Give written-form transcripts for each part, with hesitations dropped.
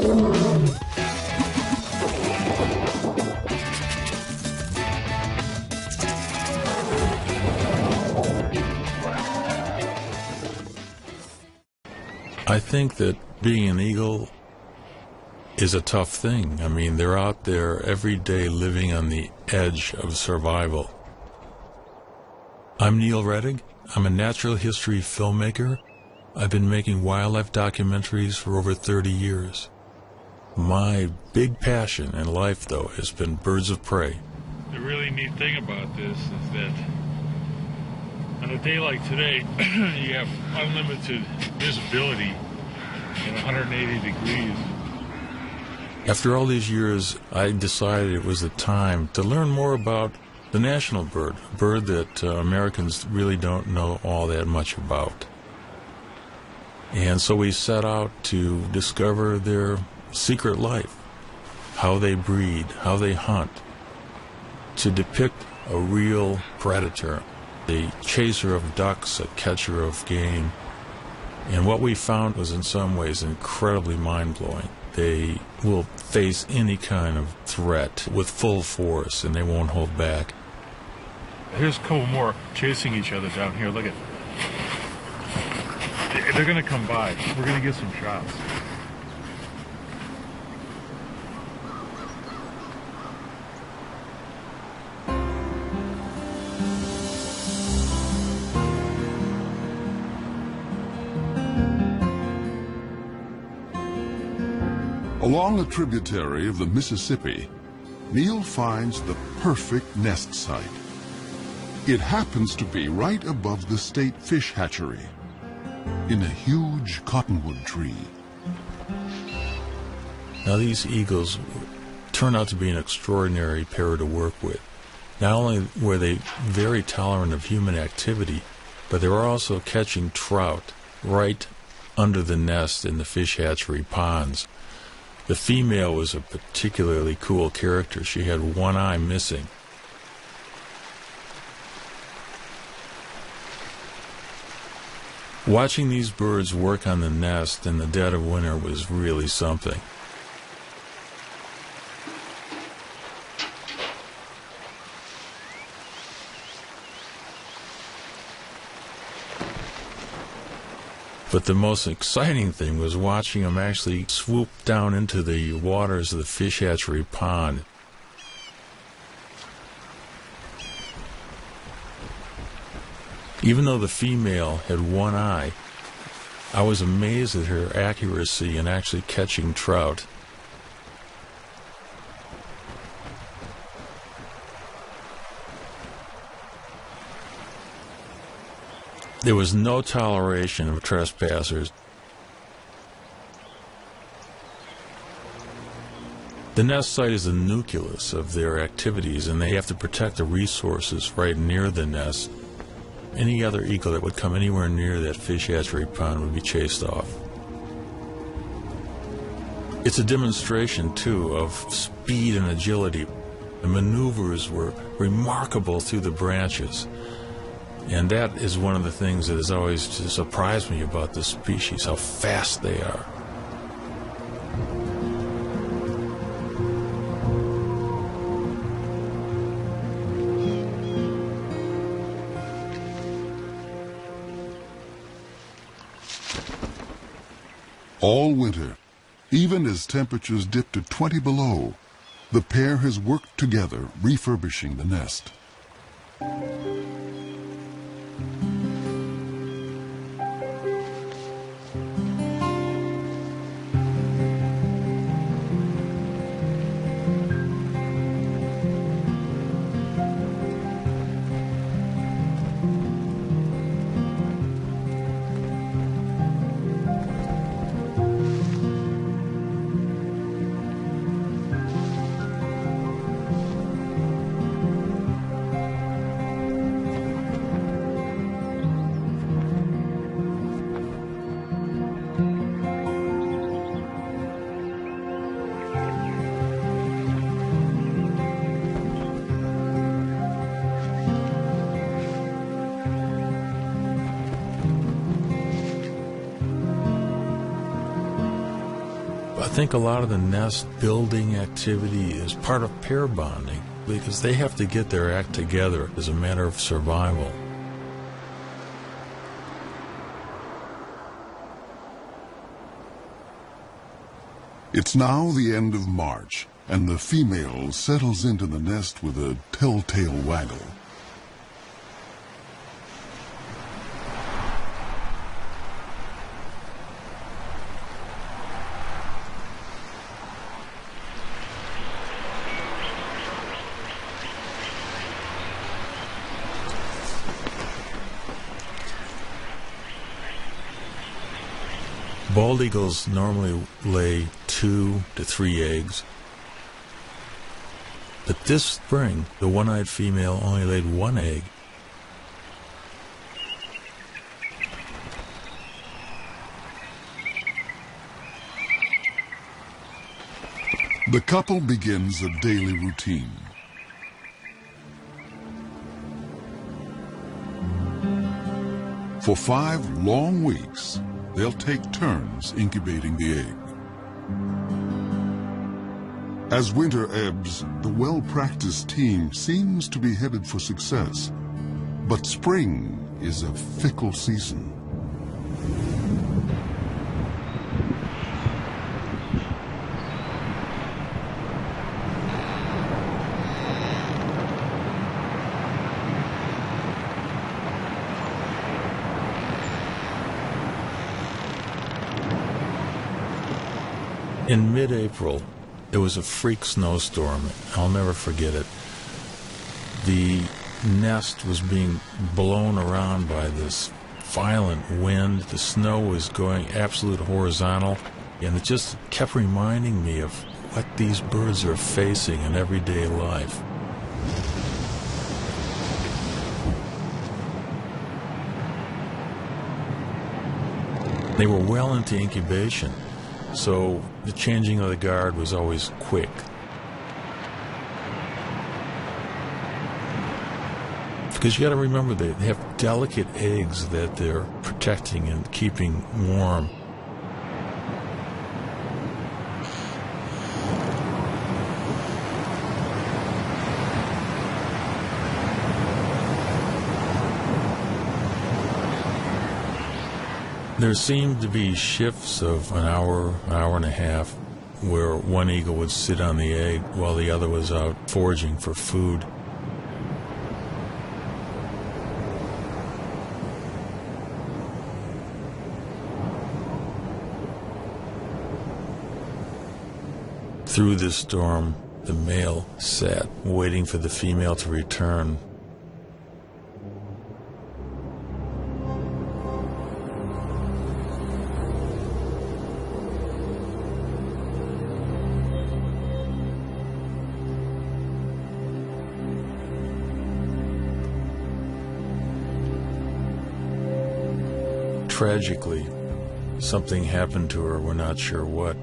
I think that being an eagle is a tough thing. I mean, they're out there every day living on the edge of survival. I'm Neil Rettig. I'm a natural history filmmaker. I've been making wildlife documentaries for over 30 years. My big passion in life, though, has been birds of prey. The really neat thing about this is that on a day like today, you have unlimited visibility in 180 degrees. After all these years, I decided it was the time to learn more about the national bird, a bird that Americans really don't know all that much about. And so we set out to discover their secret life, how they breed, how they hunt, to depict a real predator, a chaser of ducks, a catcher of game. And what we found was in some ways incredibly mind-blowing. They will face any kind of threat with full force, and they won't hold back. Here's a couple more chasing each other down here. Look at, they're going to come by. We're going to get some shots. Along a tributary of the Mississippi, Neil finds the perfect nest site. It happens to be right above the state fish hatchery, in a huge cottonwood tree. Now, these eagles turn out to be an extraordinary pair to work with. Not only were they very tolerant of human activity, but they were also catching trout right under the nest in the fish hatchery ponds. The female was a particularly cool character. She had one eye missing. Watching these birds work on the nest in the dead of winter was really something. But the most exciting thing was watching them actually swoop down into the waters of the fish hatchery pond. Even though the female had one eye, I was amazed at her accuracy in actually catching trout. There was no toleration of trespassers. The nest site is the nucleus of their activities, and they have to protect the resources right near the nest. Any other eagle that would come anywhere near that fish hatchery pond would be chased off. It's a demonstration, too, of speed and agility. The maneuvers were remarkable through the branches. And that is one of the things that has always just surprised me about this species, how fast they are. All winter, even as temperatures dip to 20 below, the pair has worked together refurbishing the nest. I think a lot of the nest building activity is part of pair bonding because they have to get their act together as a matter of survival. It's now the end of March, and the female settles into the nest with a telltale waggle. Bald eagles normally lay 2 to 3 eggs. But this spring, the one-eyed female only laid 1 egg. The couple begins a daily routine. For 5 long weeks, they'll take turns incubating the egg. As winter ebbs, the well-practiced team seems to be headed for success. But spring is a fickle season. In mid-April, it was a freak snowstorm. I'll never forget it. The nest was being blown around by this violent wind. The snow was going absolute horizontal, and it just kept reminding me of what these birds are facing in everyday life. They were well into incubation, so the changing of the guard was always quick. Because you got to remember, they have delicate eggs that they're protecting and keeping warm. There seemed to be shifts of an hour and a half, where one eagle would sit on the egg while the other was out foraging for food. Through this storm, the male sat, waiting for the female to return. Tragically, something happened to her, we're not sure what.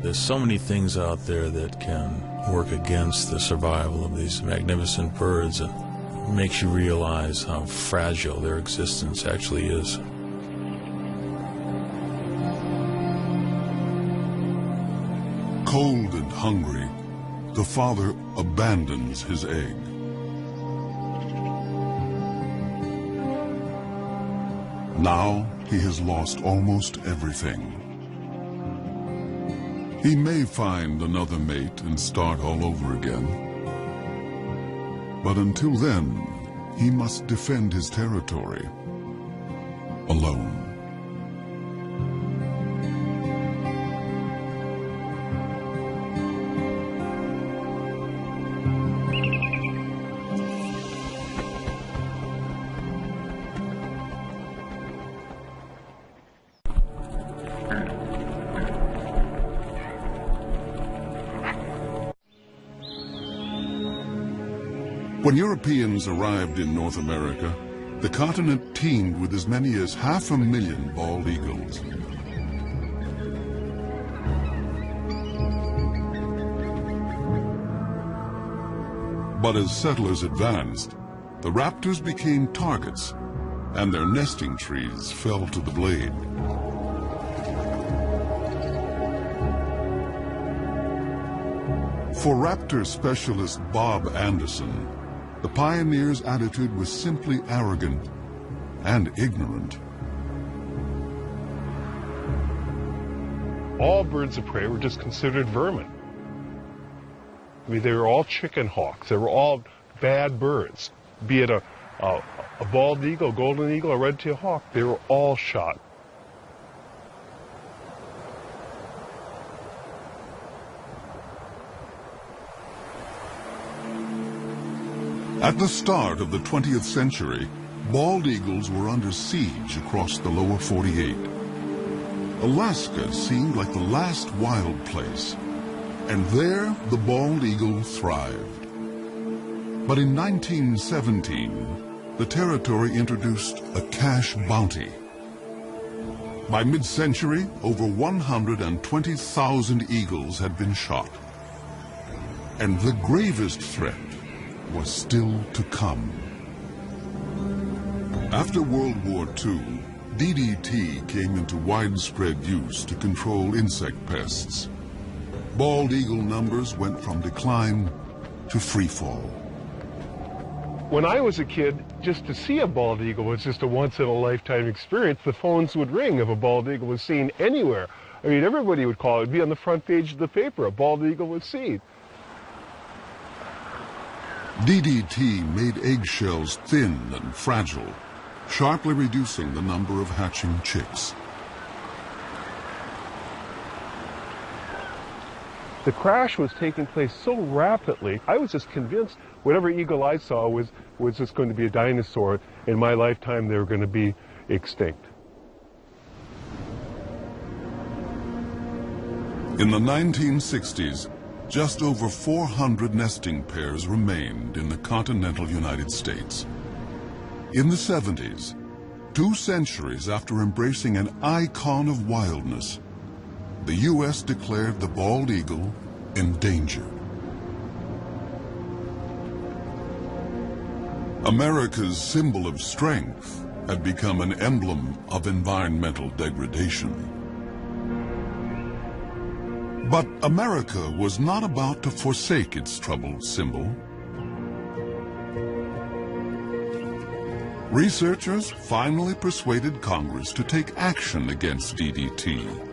There's so many things out there that can work against the survival of these magnificent birds, and it makes you realize how fragile their existence actually is. Cold and hungry, the father abandons his egg. Now he has lost almost everything. He may find another mate and start all over again. But until then, he must defend his territory alone. When Europeans arrived in North America, the continent teemed with as many as 500,000 bald eagles. But as settlers advanced, the raptors became targets, and their nesting trees fell to the blade. For raptor specialist Bob Anderson, the pioneers' attitude was simply arrogant and ignorant. All birds of prey were just considered vermin. I mean, they were all chicken hawks. They were all bad birds. Be it a bald eagle, golden eagle, or red-tailed hawk, they were all shot. At the start of the 20th century, bald eagles were under siege across the lower 48. Alaska seemed like the last wild place, and there the bald eagle thrived. But in 1917, the territory introduced a cash bounty. By mid-century, over 120,000 eagles had been shot. And the gravest threat was still to come. After World War II, DDT came into widespread use to control insect pests. Bald eagle numbers went from decline to freefall. When I was a kid, just to see a bald eagle was just a once-in-a-lifetime experience. The phones would ring if a bald eagle was seen anywhere. I mean, everybody would call it. It'd be on the front page of the paper. A bald eagle was seen. DDT made eggshells thin and fragile, sharply reducing the number of hatching chicks. The crash was taking place so rapidly, I was just convinced whatever eagle I saw was just going to be a dinosaur. In my lifetime, they were going to be extinct. In the 1960s, just over 400 nesting pairs remained in the continental United States. In the 70s, 2 centuries after embracing an icon of wildness, the U.S. declared the bald eagle endangered. America's symbol of strength had become an emblem of environmental degradation. But America was not about to forsake its troubled symbol. Researchers finally persuaded Congress to take action against DDT.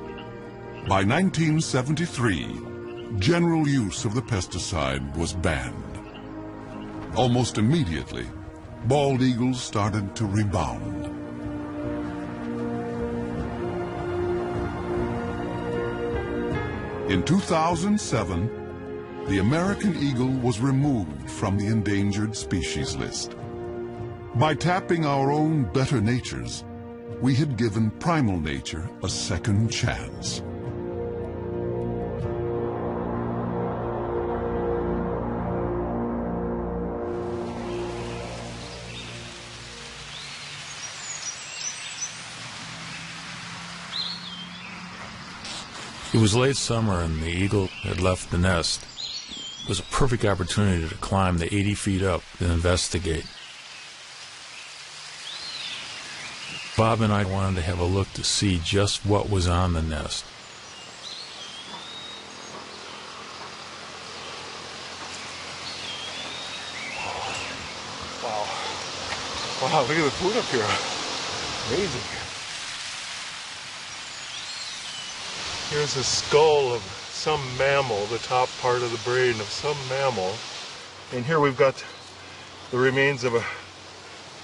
By 1973, general use of the pesticide was banned. Almost immediately, bald eagles started to rebound. In 2007, the American eagle was removed from the endangered species list. By tapping our own better natures, we had given primal nature a second chance. It was late summer and the eagle had left the nest. It was a perfect opportunity to climb the 80 feet up and investigate. Bob and I wanted to have a look to see just what was on the nest. Wow. Wow, look at the food up here. Amazing. Here's a skull of some mammal, the top part of the brain of some mammal. And here we've got the remains of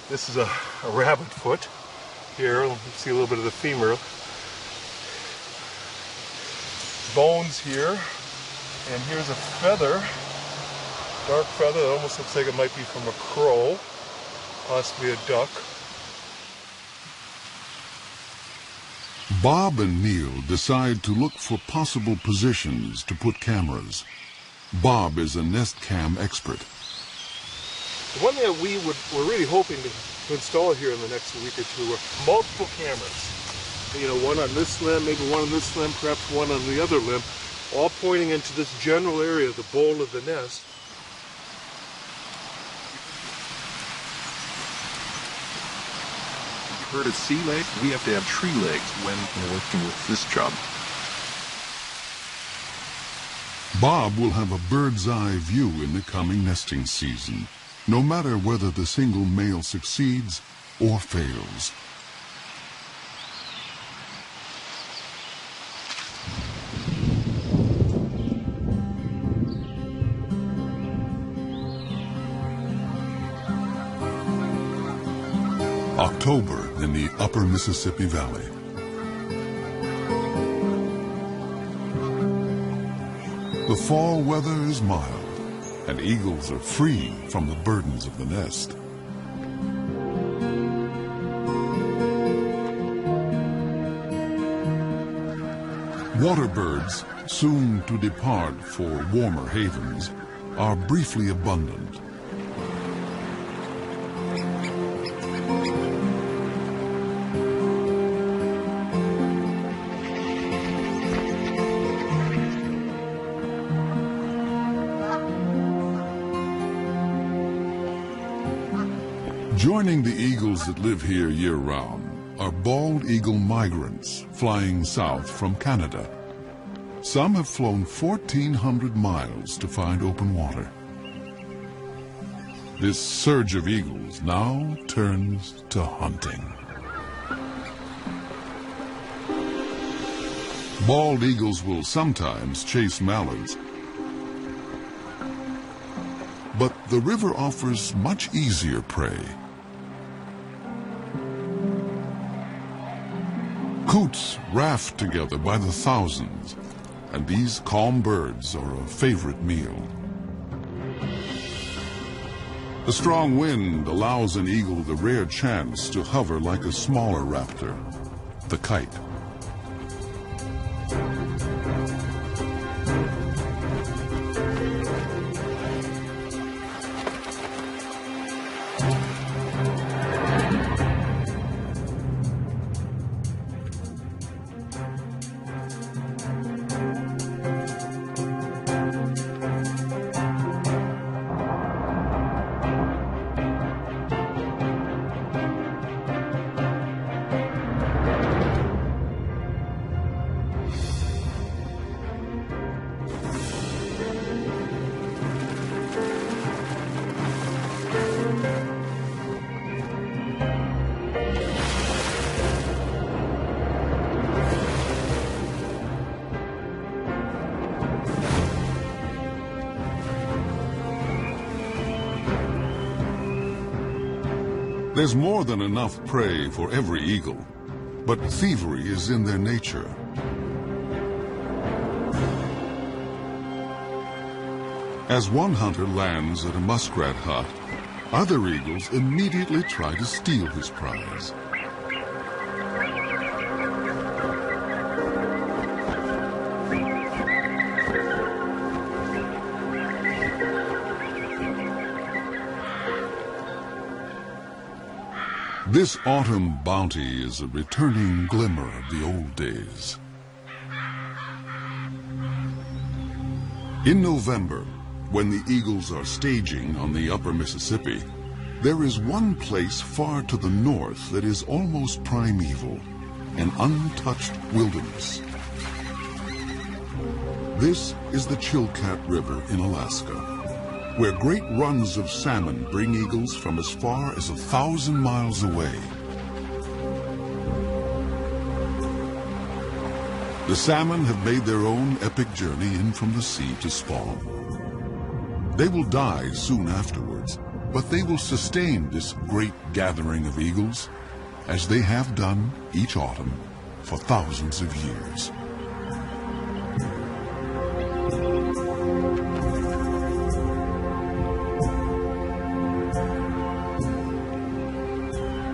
this is a rabbit foot. Here, let's see a little bit of the femur. Bones here. And here's a feather, dark feather. It almost looks like it might be from a crow, possibly a duck. Bob and Neil decide to look for possible positions to put cameras. Bob is a nest cam expert. The one that we're really hoping to install here in the next week or two are multiple cameras. You know, one on this limb, maybe one on this limb, perhaps one on the other limb, all pointing into this general area, the bowl of the nest. herd of sea legs, we have to have tree legs when we're working with this job. Bob will have a bird's eye view in the coming nesting season, no matter whether the single male succeeds or fails. October in the upper Mississippi Valley. The fall weather is mild, and eagles are free from the burdens of the nest. Water birds, soon to depart for warmer havens, are briefly abundant. Joining the eagles that live here year-round are bald eagle migrants flying south from Canada. Some have flown 1,400 miles to find open water. This surge of eagles now turns to hunting. Bald eagles will sometimes chase mallards, but the river offers much easier prey. Coots raft together by the thousands, and these calm birds are a favorite meal. A strong wind allows an eagle the rare chance to hover like a smaller raptor, the kite. There's more than enough prey for every eagle, but thievery is in their nature. As one hunter lands at a muskrat hut, other eagles immediately try to steal his prize. This autumn bounty is a returning glimmer of the old days. In November, when the eagles are staging on the upper Mississippi, there is one place far to the north that is almost primeval, an untouched wilderness. This is the Chilkat River in Alaska, where great runs of salmon bring eagles from as far as 1,000 miles away. The salmon have made their own epic journey in from the sea to spawn. They will die soon afterwards, but they will sustain this great gathering of eagles, as they have done each autumn for thousands of years.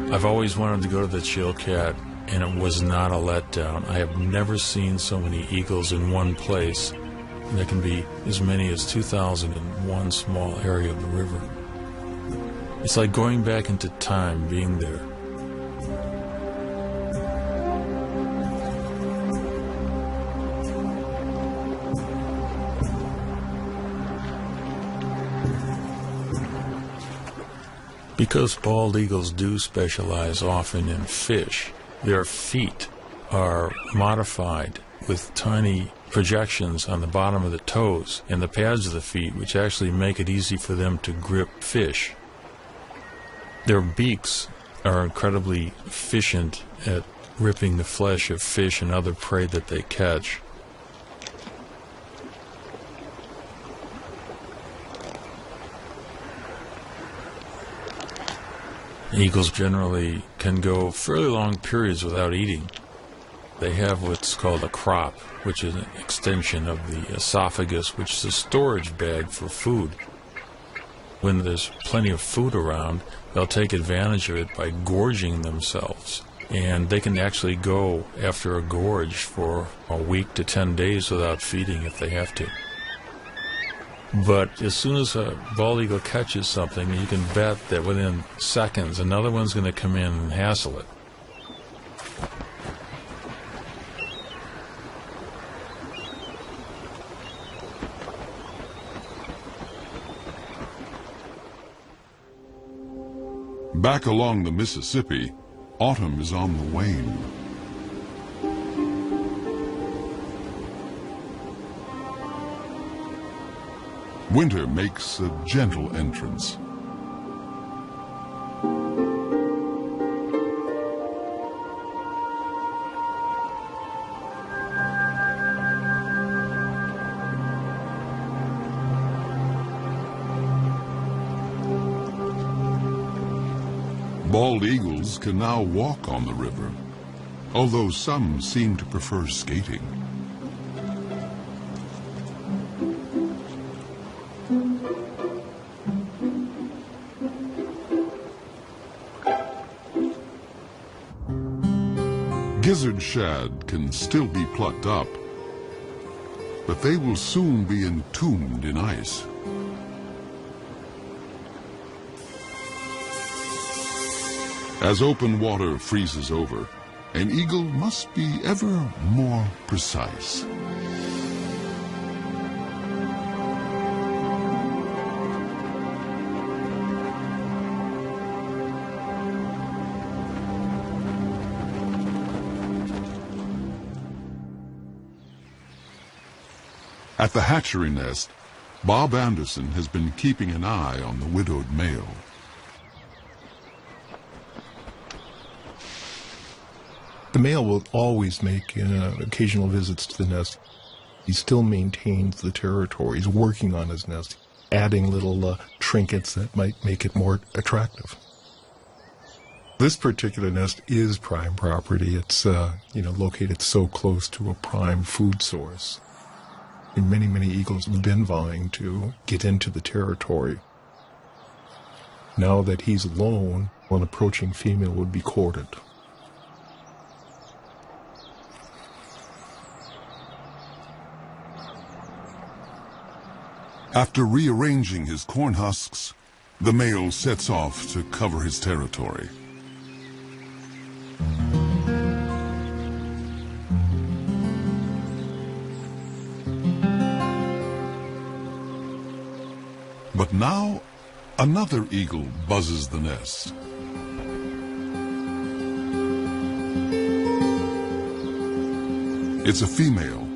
I've always wanted to go to the Chilkat, and it was not a letdown. I have never seen so many eagles in one place. There can be as many as 2,000 in one small area of the river. It's like going back into time being there. Because bald eagles do specialize often in fish, their feet are modified with tiny projections on the bottom of the toes and the pads of the feet, which actually make it easy for them to grip fish. Their beaks are incredibly efficient at ripping the flesh of fish and other prey that they catch. Eagles generally can go fairly long periods without eating. They have what's called a crop, which is an extension of the esophagus, which is a storage bag for food. When there's plenty of food around, they'll take advantage of it by gorging themselves. And they can actually go after a gorge for a week to 10 days without feeding if they have to. But as soon as a bald eagle catches something, you can bet that within seconds another one's going to come in and hassle it. Back along the Mississippi, autumn is on the wane. Winter makes a gentle entrance. Bald eagles can now walk on the river, although some seem to prefer skating. Gizzard shad can still be plucked up, but they will soon be entombed in ice. As open water freezes over, an eagle must be ever more precise. At the hatchery nest, Bob Anderson has been keeping an eye on the widowed male. The male will always make occasional visits to the nest. He still maintains the territory. He's working on his nest, adding little trinkets that might make it more attractive. This particular nest is prime property. It's located so close to a prime food source. And many eagles have been vying to get into the territory. Now that he's alone, an approaching female would be courted. After rearranging his corn husks, the male sets off to cover his territory. But now, another eagle buzzes the nest. It's a female.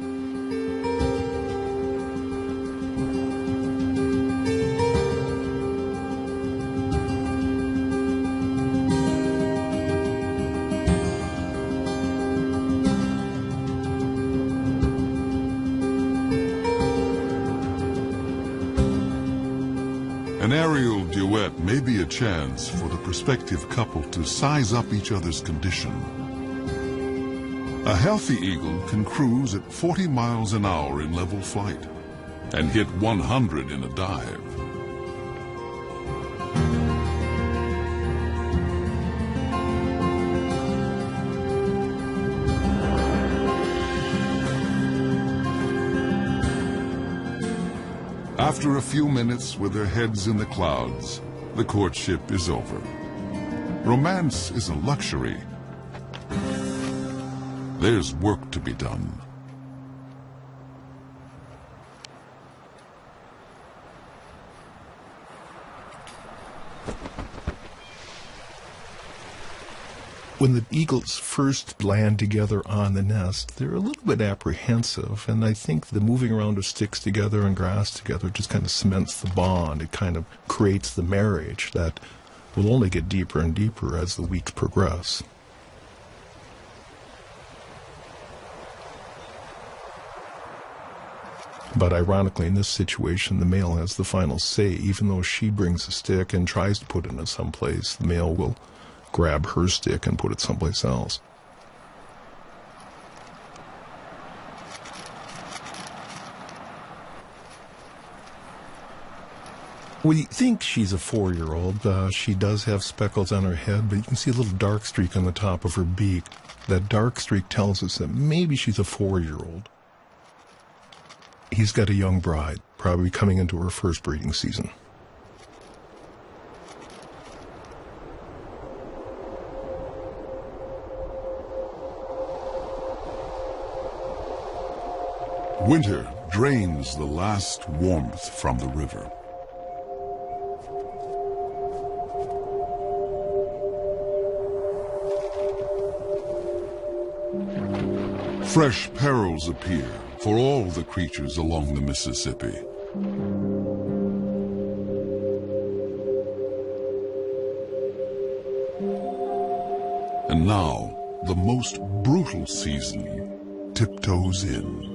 An aerial duet may be a chance for the prospective couple to size up each other's condition. A healthy eagle can cruise at 40 miles an hour in level flight and hit 100 in a dive. After a few minutes with their heads in the clouds, the courtship is over. Romance is a luxury. There's work to be done. When the eagles first land together on the nest, they're a little bit apprehensive, and I think the moving around of sticks together and grass together just kind of cements the bond. It kind of creates the marriage that will only get deeper and deeper as the weeks progress. But ironically, in this situation, the male has the final say. Even though she brings a stick and tries to put it in someplace, the male will grab her stick and put it someplace else. We think she's a 4-year-old. She does have speckles on her head, but you can see a little dark streak on the top of her beak. That dark streak tells us that maybe she's a 4-year-old. He's got a young bride, probably coming into her first breeding season. Winter drains the last warmth from the river. Fresh perils appear for all the creatures along the Mississippi. And now, the most brutal season tiptoes in.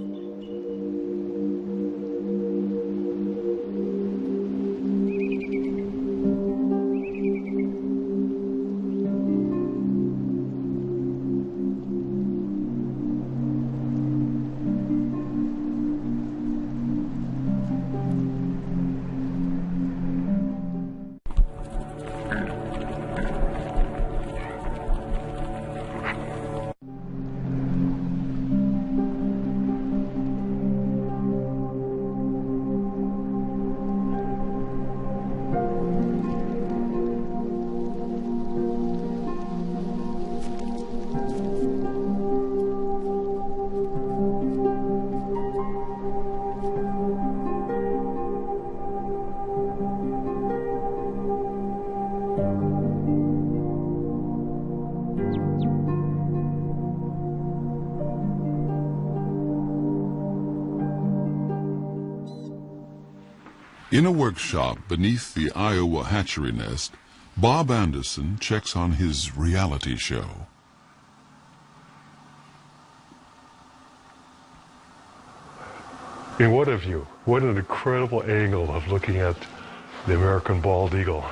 In a workshop beneath the Iowa hatchery nest, Bob Anderson checks on his reality show. I mean, what a view. What an incredible angle of looking at the American bald eagle.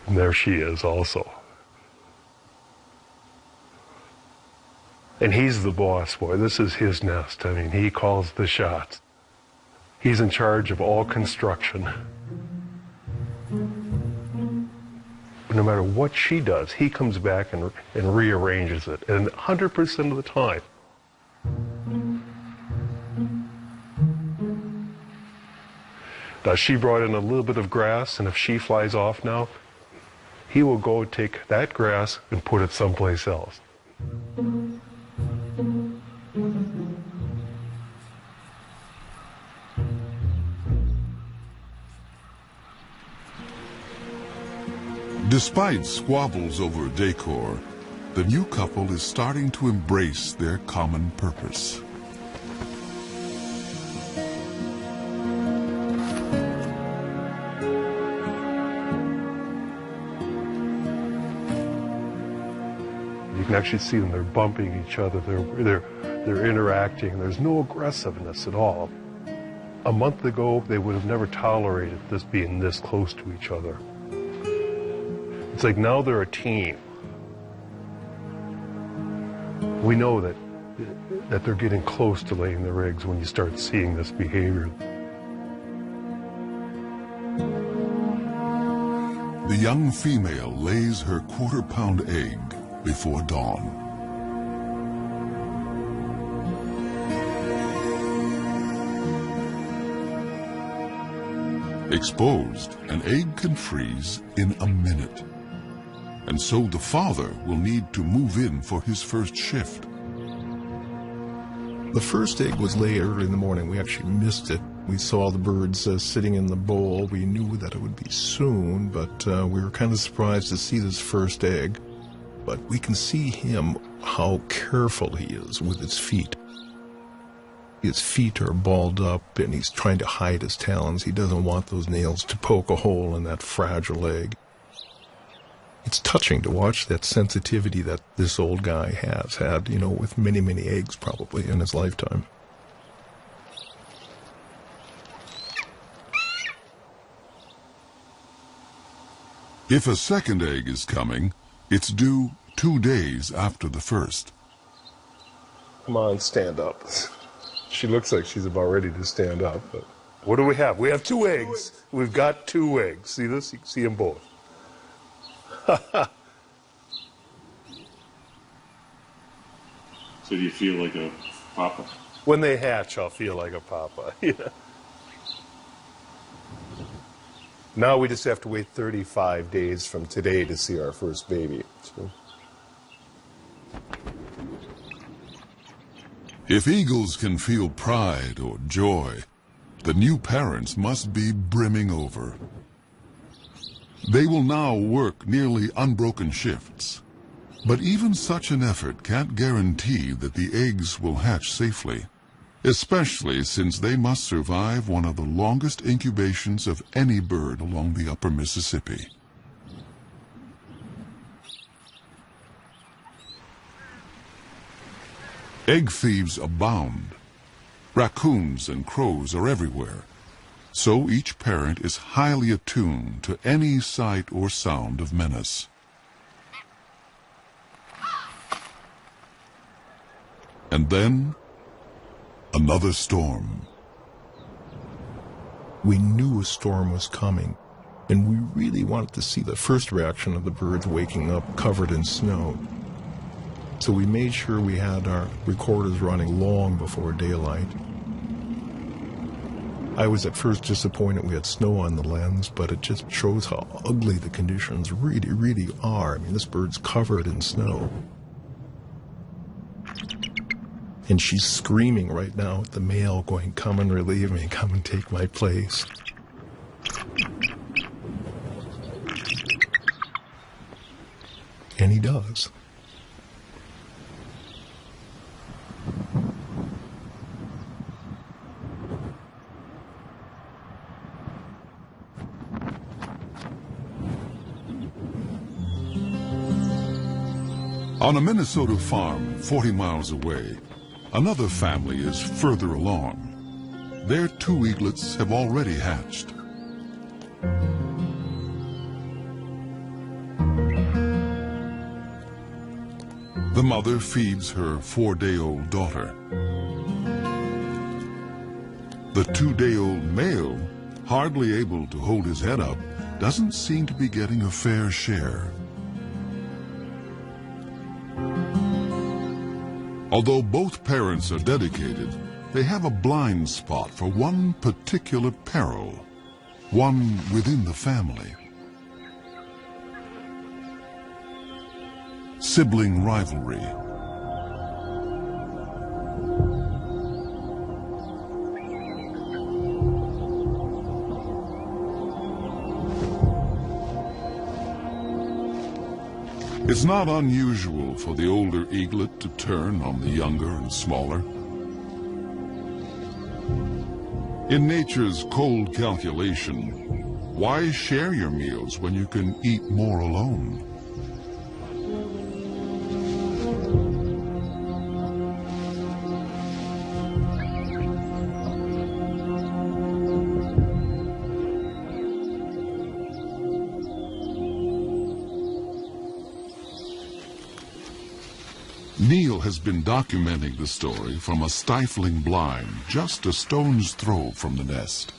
And there she is also. And he's the boss boy. This is his nest. I mean, he calls the shots. He's in charge of all construction. No matter what she does, he comes back and rearranges it. And 100% of the time. Now, she brought in a little bit of grass, and if she flies off now, he will go take that grass and put it someplace else. Despite squabbles over decor, the new couple is starting to embrace their common purpose. You can actually see them, they're bumping each other, they're interacting, there's no aggressiveness at all. A month ago, they would have never tolerated this being this close to each other. It's like now they're a team. We know that they're getting close to laying their eggs when you start seeing this behavior. The young female lays her quarter-pound egg before dawn. Exposed, an egg can freeze in a minute. And so the father will need to move in for his first shift. The first egg was laid early in the morning. We actually missed it We saw the birds sitting in the bowl. We knew that it would be soon, but we were kind of surprised to see this first egg. But we can see him, how careful he is with his feet. His feet are balled up, and he's trying to hide his talons. He doesn't want those nails to poke a hole in that fragile egg. It's touching to watch that sensitivity that this old guy has had, you know, with many, many eggs probably in his lifetime. If a second egg is coming, it's due 2 days after the first. Come on, stand up. She looks like she's about ready to stand up. But what do we have? We have 2 eggs. We've got 2 eggs. See this? You can see them both. So do you feel like a papa? When they hatch, I'll feel like a papa. Yeah. Now we just have to wait 35 days from today to see our first baby. So. If eagles can feel pride or joy, the new parents must be brimming over. They will now work nearly unbroken shifts. But even such an effort can't guarantee that the eggs will hatch safely, especially since they must survive one of the longest incubations of any bird along the upper Mississippi. Egg thieves abound. Raccoons and crows are everywhere, so each parent is highly attuned to any sight or sound of menace. And then, another storm. We knew a storm was coming, and we really wanted to see the first reaction of the birds waking up covered in snow. So we made sure we had our recorders running long before daylight. I was at first disappointed we had snow on the lens, but it just shows how ugly the conditions really, really are. I mean, this bird's covered in snow. And she's screaming right now at the male, going, "Come and relieve me, come and take my place." And he does. On a Minnesota farm 40 miles away, another family is further along. Their 2 eaglets have already hatched. The mother feeds her 4-day-old daughter. The 2-day-old male, hardly able to hold his head up, doesn't seem to be getting a fair share. Although both parents are dedicated, they have a blind spot for one particular peril, one within the family. Sibling rivalry. It's not unusual for the older eaglet to turn on the younger and smaller. In nature's cold calculation, why share your meals when you can eat more alone? Neil has been documenting the story from a stifling blind just a stone's throw from the nest.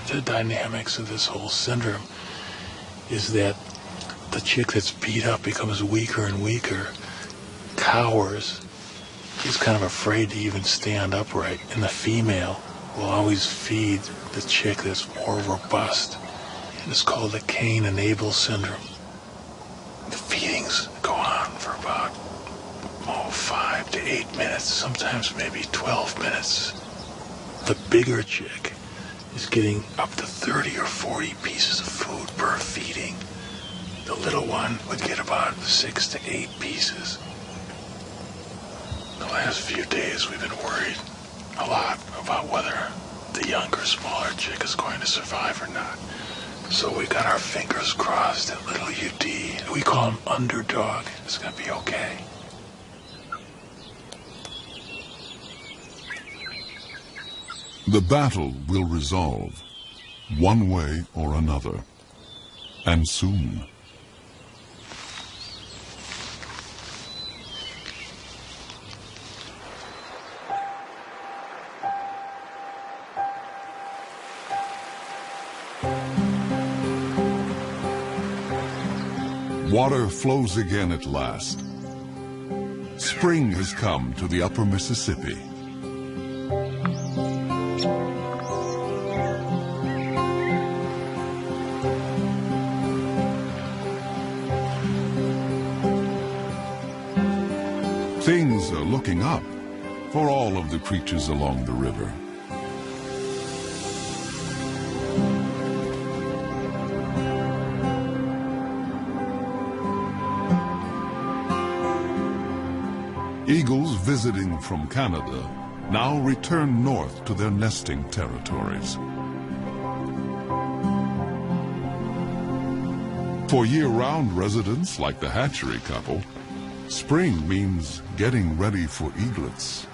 The dynamics of this whole syndrome is that the chick that's beat up becomes weaker and weaker, cowers, is kind of afraid to even stand upright, and the female will always feed the chick that's more robust. And it's called the Cain and Abel syndrome. The feedings go on for about, 5 to 8 minutes, sometimes maybe 12 minutes. The bigger chick is getting up to 30 or 40 pieces of food per feeding. The little one would get about 6 to 8 pieces. The last few days we've been worried a lot about whether the younger, smaller chick is going to survive or not. So we got our fingers crossed that little UD, we call him Underdog, is going to be okay. The battle will resolve, one way or another, and soon. Water flows again at last. Spring has come to the upper Mississippi. Things are looking up for all of the creatures along the river. Eagles visiting from Canada now return north to their nesting territories. For year-round residents like the hatchery couple, spring means getting ready for eaglets.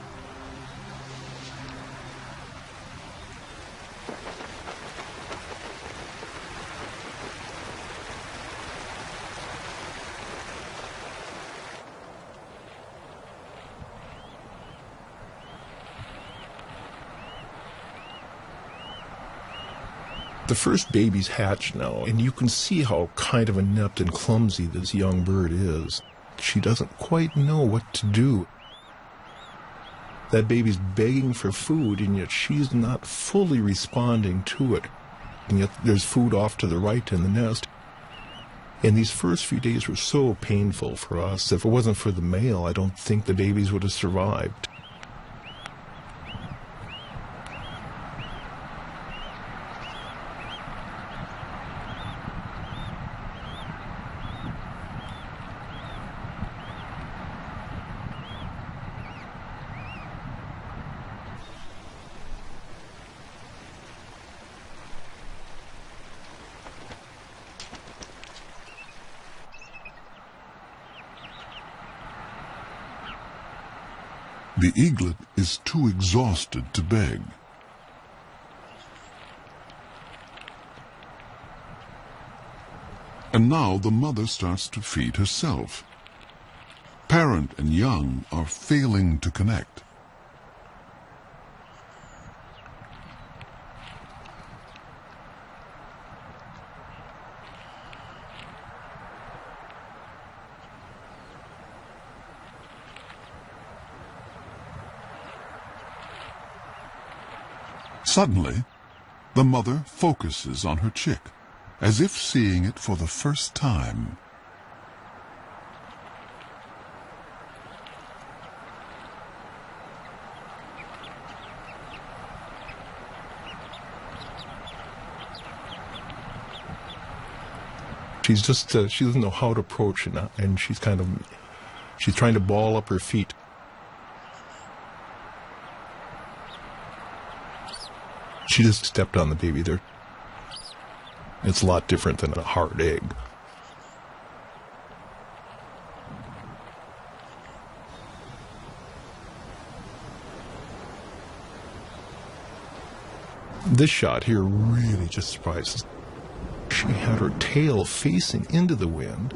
The first babies hatch now, and you can see how kind of inept and clumsy this young bird is. She doesn't quite know what to do. That baby's begging for food, and yet she's not fully responding to it. And yet there's food off to the right in the nest. And these first few days were so painful for us. If it wasn't for the male, I don't think the babies would have survived. The eaglet is too exhausted to beg. And now the mother starts to feed herself. Parent and young are failing to connect. Suddenly, the mother focuses on her chick, as if seeing it for the first time. She's just, she doesn't know how to approach it, and she's trying to ball up her feet. She just stepped on the baby there. It's a lot different than a hard egg. This shot here really just surprises. She had her tail facing into the wind.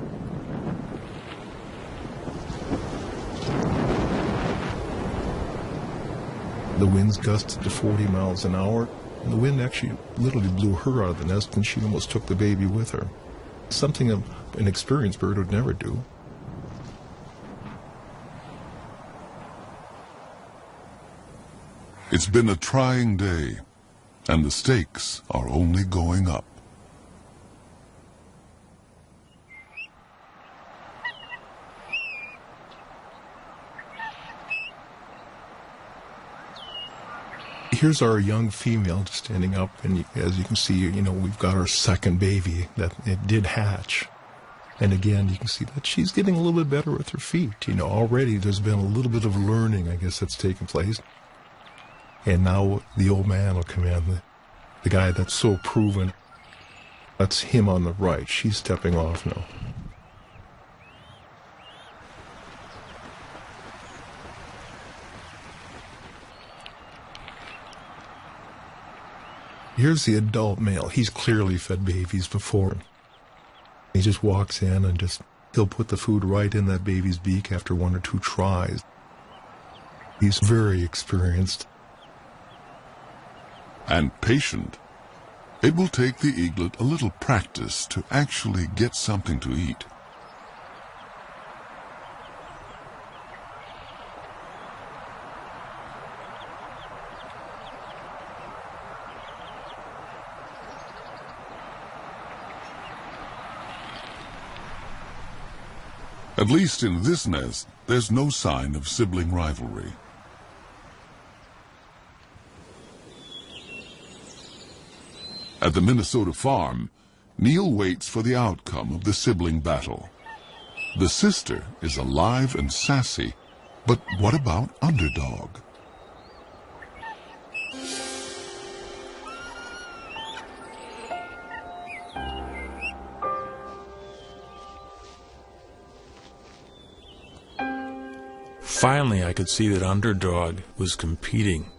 The winds gusted to 40 miles an hour. And the wind actually literally blew her out of the nest, and she almost took the baby with her. Something an experienced bird would never do. It's been a trying day, and the stakes are only going up. Here's our young female just standing up, and as you can see, we've got our second baby that it did hatch. And again, you can see that she's getting a little bit better with her feet. Already there's been a little bit of learning, I guess, that's taken place. And now the old man will come in, the guy that's so proven. That's him on the right. She's stepping off now. Here's the adult male. He's clearly fed babies before. He just walks in and he'll put the food right in that baby's beak after 1 or 2 tries. He's very experienced. And patient. It will take the eaglet a little practice to actually get something to eat. At least in this nest, there's no sign of sibling rivalry. At the Minnesota farm, Neil waits for the outcome of the sibling battle. The sister is alive and sassy, but what about Underdog? Finally, I could see that Underdog was competing.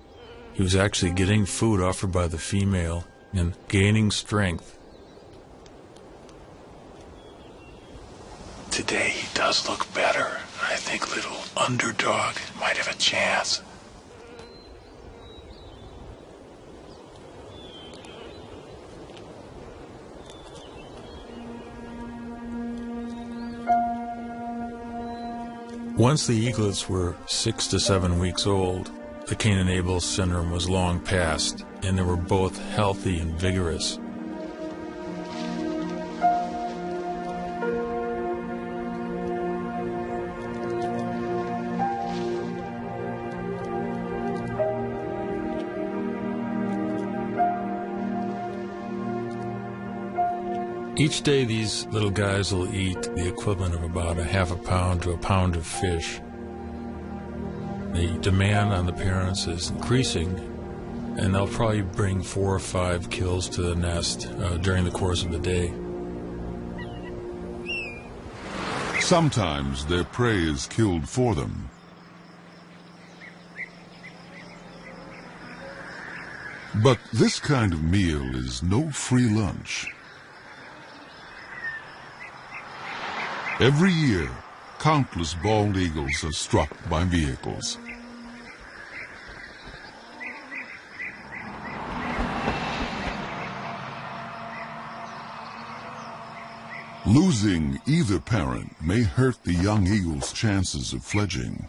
He was actually getting food offered by the female and gaining strength. Today he does look better. I think little Underdog might have a chance. Once the eaglets were 6 to 7 weeks old, the Cain-and-Abel syndrome was long past, and they were both healthy and vigorous. Each day these little guys will eat the equivalent of about a half a pound to a pound of fish. The demand on the parents is increasing, and they'll probably bring 4 or 5 kills to the nest during the course of the day. Sometimes their prey is killed for them. But this kind of meal is no free lunch. Every year, countless bald eagles are struck by vehicles. Losing either parent may hurt the young eagle's chances of fledging.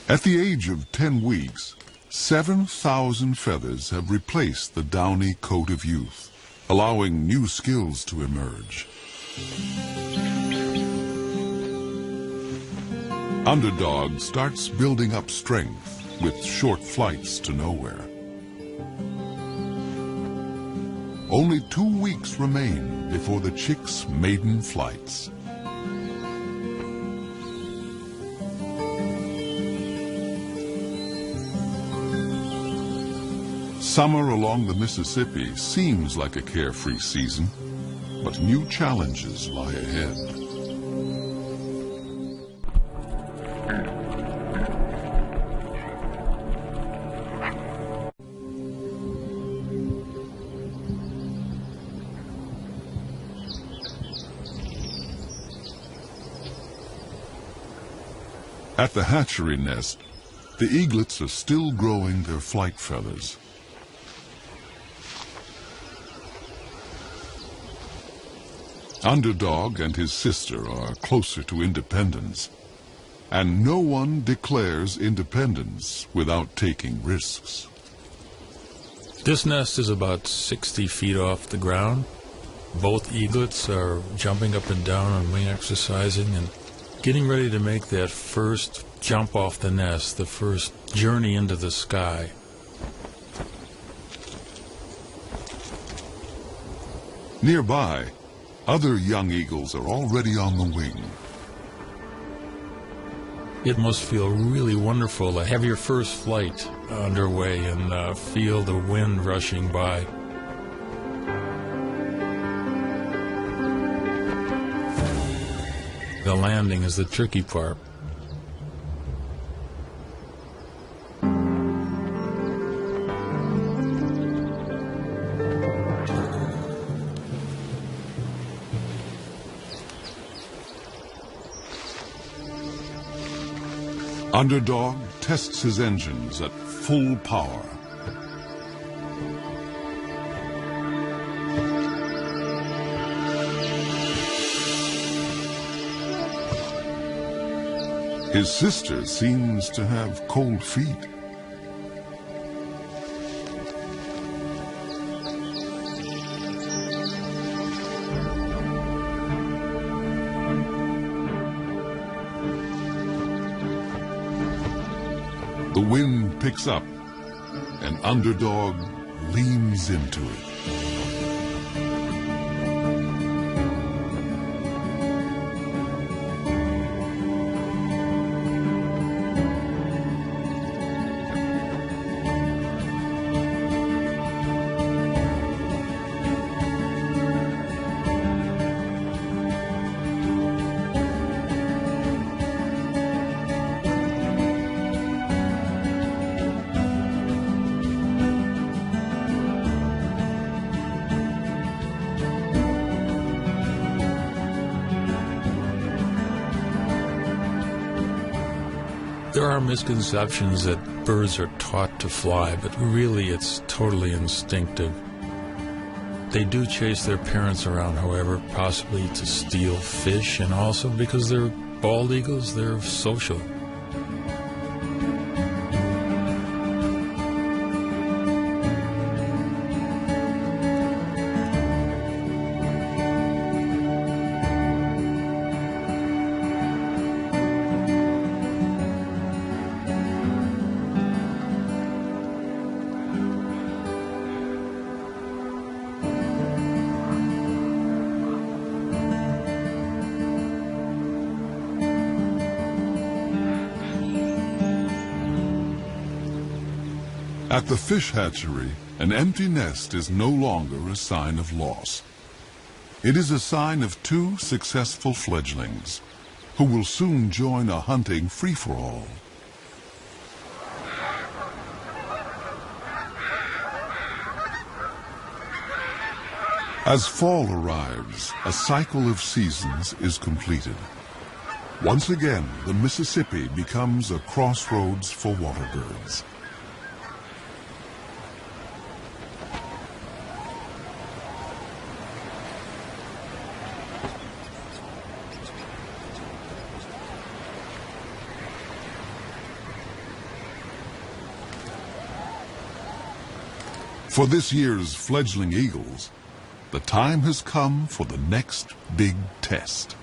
At the age of 10 weeks, 7,000 feathers have replaced the downy coat of youth, allowing new skills to emerge. Underdog starts building up strength with short flights to nowhere. Only 2 weeks remain before the chick's maiden flights. Summer along the Mississippi seems like a carefree season, but new challenges lie ahead. At the hatchery nest, the eaglets are still growing their flight feathers. Underdog and his sister are closer to independence, and no one declares independence without taking risks. This nest is about 60 feet off the ground, Both eaglets are jumping up and down and wing exercising and getting ready to make that first jump off the nest, the first journey into the sky. Nearby, other young eagles are already on the wing. It must feel really wonderful to have your first flight underway and feel the wind rushing by. The landing is the tricky part. Underdog tests his engines at full power. His sister seems to have cold feet. The wind picks up, and Underdog leans into it. There are misconceptions that birds are taught to fly, but really it's totally instinctive. They do chase their parents around, however, possibly to steal fish, and also because they're bald eagles, they're social. At the fish hatchery, an empty nest is no longer a sign of loss. It is a sign of two successful fledglings who will soon join a hunting free-for-all. As fall arrives, a cycle of seasons is completed. Once again, the Mississippi becomes a crossroads for water birds. For this year's fledgling eagles, the time has come for the next big test.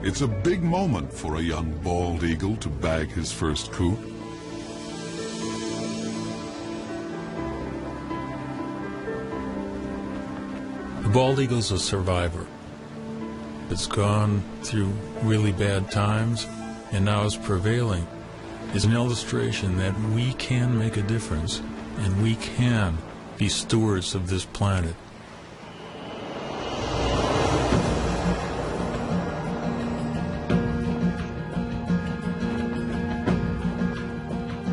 It's a big moment for a young bald eagle to bag his first coot. The bald eagle's a survivor. It's gone through really bad times, and now it's prevailing. It's an illustration that we can make a difference, and we can be stewards of this planet.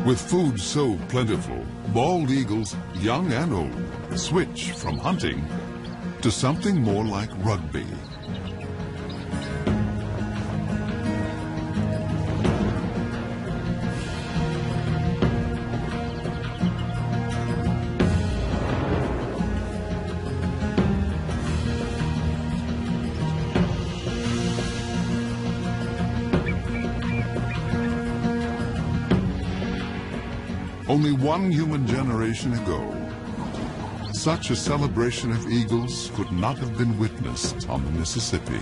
With food so plentiful, bald eagles, young and old, switch from hunting to something more like rugby. Only one human generation ago, such a celebration of eagles could not have been witnessed on the Mississippi.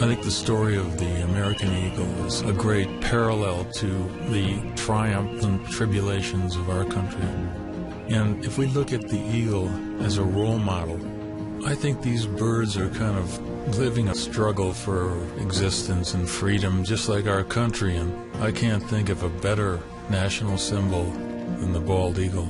I think the story of the American eagle is a great parallel to the triumph and tribulations of our country. And if we look at the eagle as a role model, I think these birds are kind of living a struggle for existence and freedom, just like our country, and I can't think of a better national symbol than the bald eagle.